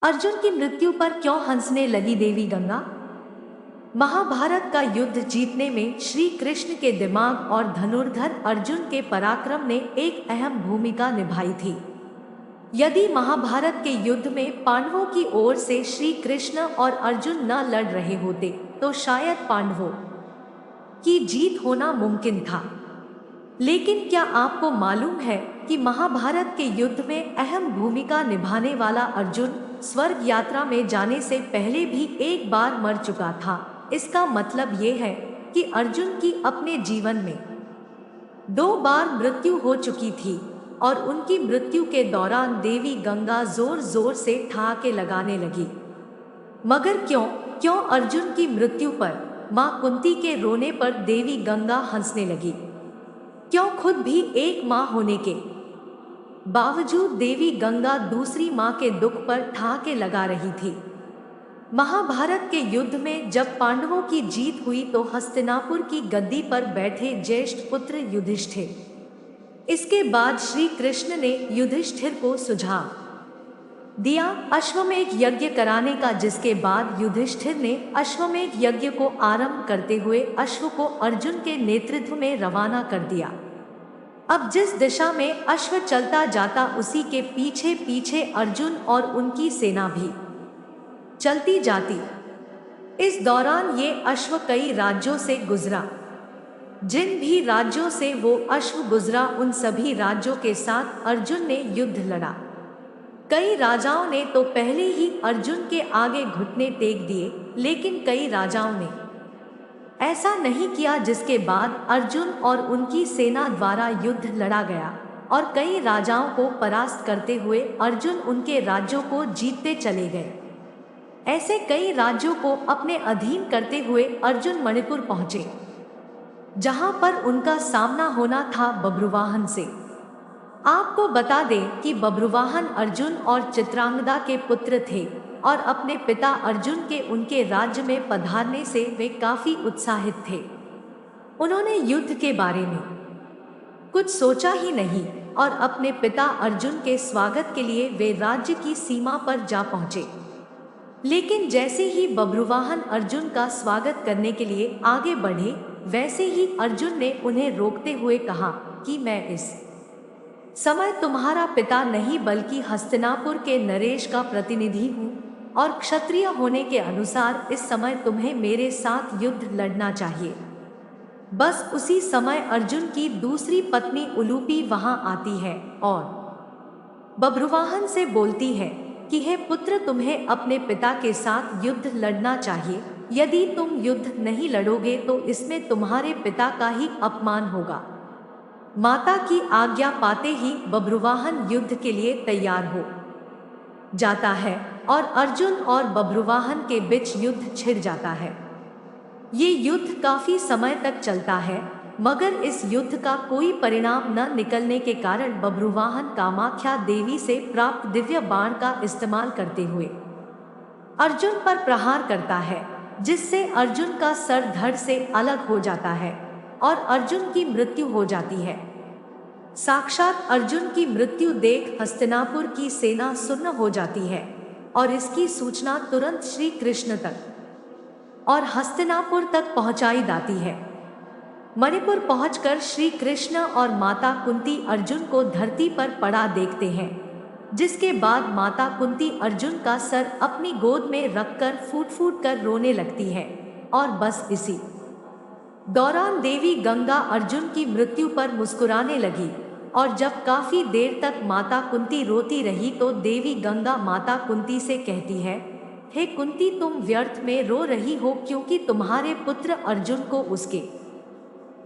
अर्जुन की मृत्यु पर क्यों हंसने लगी देवी गंगा? महाभारत का युद्ध जीतने में श्री कृष्ण के दिमाग और धनुर्धर अर्जुन के पराक्रम ने एक अहम भूमिका निभाई थी। यदि महाभारत के युद्ध में पांडवों की ओर से श्री कृष्ण और अर्जुन न लड़ रहे होते, तो शायद पांडवों की जीत होना मुमकिन था। लेकिन क्या आपको मालूम है कि महाभारत के युद्ध में अहम भूमिका निभाने वाला अर्जुन स्वर्ग यात्रा में जाने से पहले भी एक बार मर चुका था। इसका मतलब ये है कि अर्जुन की अपने जीवन में दो बार मृत्यु हो चुकी थी और उनकी मृत्यु के दौरान देवी गंगा जोर जोर से ठहाके लगाने लगी। मगर क्यों क्यों अर्जुन की मृत्यु पर माँ कुंती के रोने पर देवी गंगा हंसने लगी? क्यों खुद भी एक माँ होने के बावजूद देवी गंगा दूसरी माँ के दुख पर ठहाके लगा रही थी? महाभारत के युद्ध में जब पांडवों की जीत हुई तो हस्तिनापुर की गद्दी पर बैठे ज्येष्ठ पुत्र युधिष्ठिर। इसके बाद श्री कृष्ण ने युधिष्ठिर को सुझाव दिया अश्वमेध यज्ञ कराने का, जिसके बाद युधिष्ठिर ने अश्वमेध यज्ञ को आरंभ करते हुए अश्व को अर्जुन के नेतृत्व में रवाना कर दिया। अब जिस दिशा में अश्व चलता जाता उसी के पीछे पीछे अर्जुन और उनकी सेना भी चलती जाती। इस दौरान ये अश्व कई राज्यों से गुजरा। जिन भी राज्यों से वो अश्व गुजरा उन सभी राज्यों के साथ अर्जुन ने युद्ध लड़ा। कई राजाओं ने तो पहले ही अर्जुन के आगे घुटने टेक दिए, लेकिन कई राजाओं ने ऐसा नहीं किया, जिसके बाद अर्जुन और उनकी सेना द्वारा युद्ध लड़ा गया और कई राजाओं को परास्त करते हुए अर्जुन उनके राज्यों को जीतते चले गए। ऐसे कई राज्यों को अपने अधीन करते हुए अर्जुन मणिपुर पहुंचे, जहां पर उनका सामना होना था बभ्रुवाहन से। आपको बता दें कि बभ्रुवाहन अर्जुन और चित्रांगदा के पुत्र थे और अपने पिता अर्जुन के उनके राज्य में पधारने से वे काफी उत्साहित थे। उन्होंने युद्ध के बारे में कुछ सोचा ही नहीं और अपने पिता अर्जुन के स्वागत के लिए वे राज्य की सीमा पर जा पहुंचे। लेकिन जैसे ही बभ्रुवाहन अर्जुन का स्वागत करने के लिए आगे बढ़े, वैसे ही अर्जुन ने उन्हें रोकते हुए कहा कि मैं इस समय तुम्हारा पिता नहीं बल्कि हस्तिनापुर के नरेश का प्रतिनिधि हूँ और क्षत्रिय होने के अनुसार इस समय तुम्हें मेरे साथ युद्ध लड़ना चाहिए। बस उसी समय अर्जुन की दूसरी पत्नी उलूपी वहां आती है और बभ्रुवाहन से बोलती है कि हे पुत्र, तुम्हें अपने पिता के साथ युद्ध लड़ना चाहिए। यदि तुम युद्ध नहीं लड़ोगे तो इसमें तुम्हारे पिता का ही अपमान होगा। माता की आज्ञा पाते ही बभ्रुवाहन युद्ध के लिए तैयार हो जाता है और अर्जुन और बभ्रुवाहन के बीच युद्ध छिड़ जाता है। ये युद्ध काफी समय तक चलता है, मगर इस युद्ध का कोई परिणाम न निकलने के कारण बभ्रुवाहन कामाख्या देवी से प्राप्त दिव्य बाण का इस्तेमाल करते हुए अर्जुन पर प्रहार करता है, जिससे अर्जुन का सर धड़ से अलग हो जाता है और अर्जुन की मृत्यु हो जाती है। साक्षात अर्जुन की मृत्यु देख हस्तिनापुर की सेना सुन्न हो जाती है और इसकी सूचना तुरंत श्री कृष्ण तक और हस्तिनापुर तक पहुंचाई जाती है। मणिपुर पहुंचकर श्री कृष्ण और माता कुंती अर्जुन को धरती पर पड़ा देखते हैं, जिसके बाद माता कुंती अर्जुन का सर अपनी गोद में रखकर फूट फूट कर रोने लगती है और बस इसी दौरान देवी गंगा अर्जुन की मृत्यु पर मुस्कुराने लगी। और जब काफी देर तक माता कुंती रोती रही तो देवी गंगा माता कुंती से कहती है, हे कुंती, तुम व्यर्थ में रो रही हो, क्योंकि तुम्हारे पुत्र अर्जुन को उसके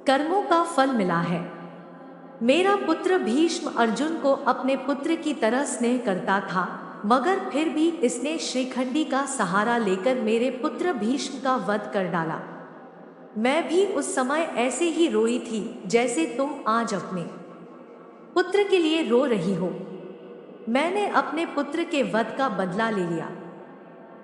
कर्मों का फल मिला है। मेरा पुत्र भीष्म अर्जुन को अपने पुत्र की तरह स्नेह करता था, मगर फिर भी इसने श्रीखंडी का सहारा लेकर मेरे पुत्र भीष्म का वध कर डाला। मैं भी उस समय ऐसे ही रोई थी जैसे तुम आज अपने पुत्र के लिए रो रही हो। मैंने अपने पुत्र के वध का बदला ले लिया,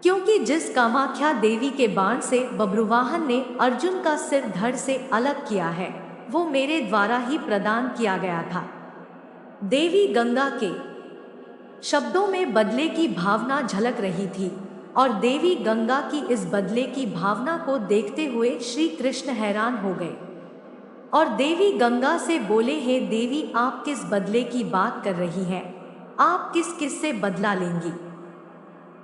क्योंकि जिस कामाख्या देवी के बाण से बभ्रुवाहन ने अर्जुन का सिर धड़ से अलग किया है, वो मेरे द्वारा ही प्रदान किया गया था। देवी गंगा के शब्दों में बदले की भावना झलक रही थी और देवी गंगा की इस बदले की भावना को देखते हुए श्री कृष्ण हैरान हो गए और देवी गंगा से बोले, हे देवी, आप किस बदले की बात कर रही हैं? आप किस किस से बदला लेंगी?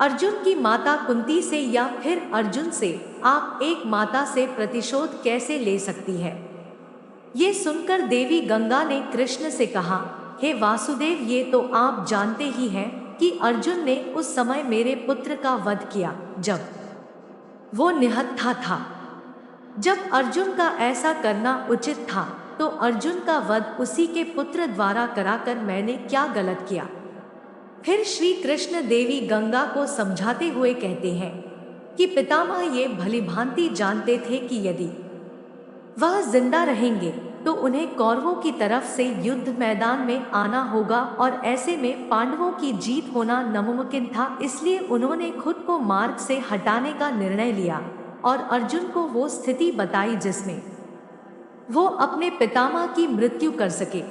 अर्जुन की माता कुंती से या फिर अर्जुन से? आप एक माता से प्रतिशोध कैसे ले सकती है? ये सुनकर देवी गंगा ने कृष्ण से कहा, हे वासुदेव, ये तो आप जानते ही हैं कि अर्जुन ने उस समय मेरे पुत्र का वध किया जब वो निहत्था था। जब अर्जुन का ऐसा करना उचित था तो अर्जुन का वध उसी के पुत्र द्वारा कराकर मैंने क्या गलत किया? फिर श्री कृष्ण देवी गंगा को समझाते हुए कहते हैं कि पितामह ये भलीभांति जानते थे कि यदि वह जिंदा रहेंगे तो उन्हें कौरवों की तरफ से युद्ध मैदान में आना होगा और ऐसे में पांडवों की जीत होना नामुमकिन था। इसलिए उन्होंने खुद को मार्ग से हटाने का निर्णय लिया और अर्जुन को वो स्थिति बताई जिसमें वो अपने पितामह की मृत्यु कर सके।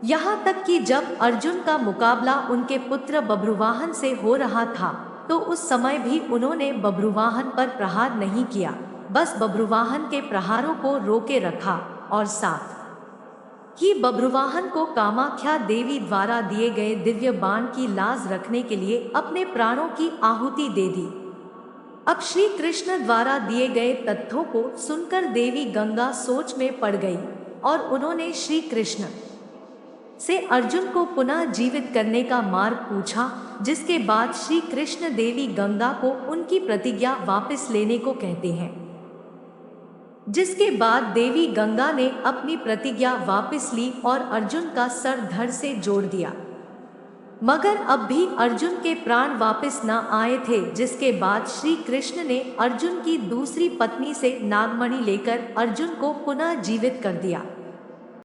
यहाँ तक कि जब अर्जुन का मुकाबला उनके पुत्र बभ्रुवाहन से हो रहा था तो उस समय भी उन्होंने बभ्रुवाहन पर प्रहार नहीं किया, बस बभ्रुवाहन के प्रहारों को रोके रखा और साथ ही बभ्रुवाहन को कामाख्या देवी द्वारा दिए गए दिव्य बाण की लाज रखने के लिए अपने प्राणों की आहुति दे दी। अब श्री कृष्ण द्वारा दिए गए तथ्यों को सुनकर देवी गंगा सोच में पड़ गई और उन्होंने श्री कृष्ण से अर्जुन को पुनः जीवित करने का मार्ग पूछा, जिसके बाद श्री कृष्ण देवी गंगा को उनकी प्रतिज्ञा वापस लेने को कहते हैं। जिसके बाद देवी गंगा ने अपनी प्रतिज्ञा वापस ली और अर्जुन का सर धड़ से जोड़ दिया, मगर अब भी अर्जुन के प्राण वापस न आए थे। जिसके बाद श्री कृष्ण ने अर्जुन की दूसरी पत्नी से नागमणि लेकर अर्जुन को पुनः जीवित कर दिया।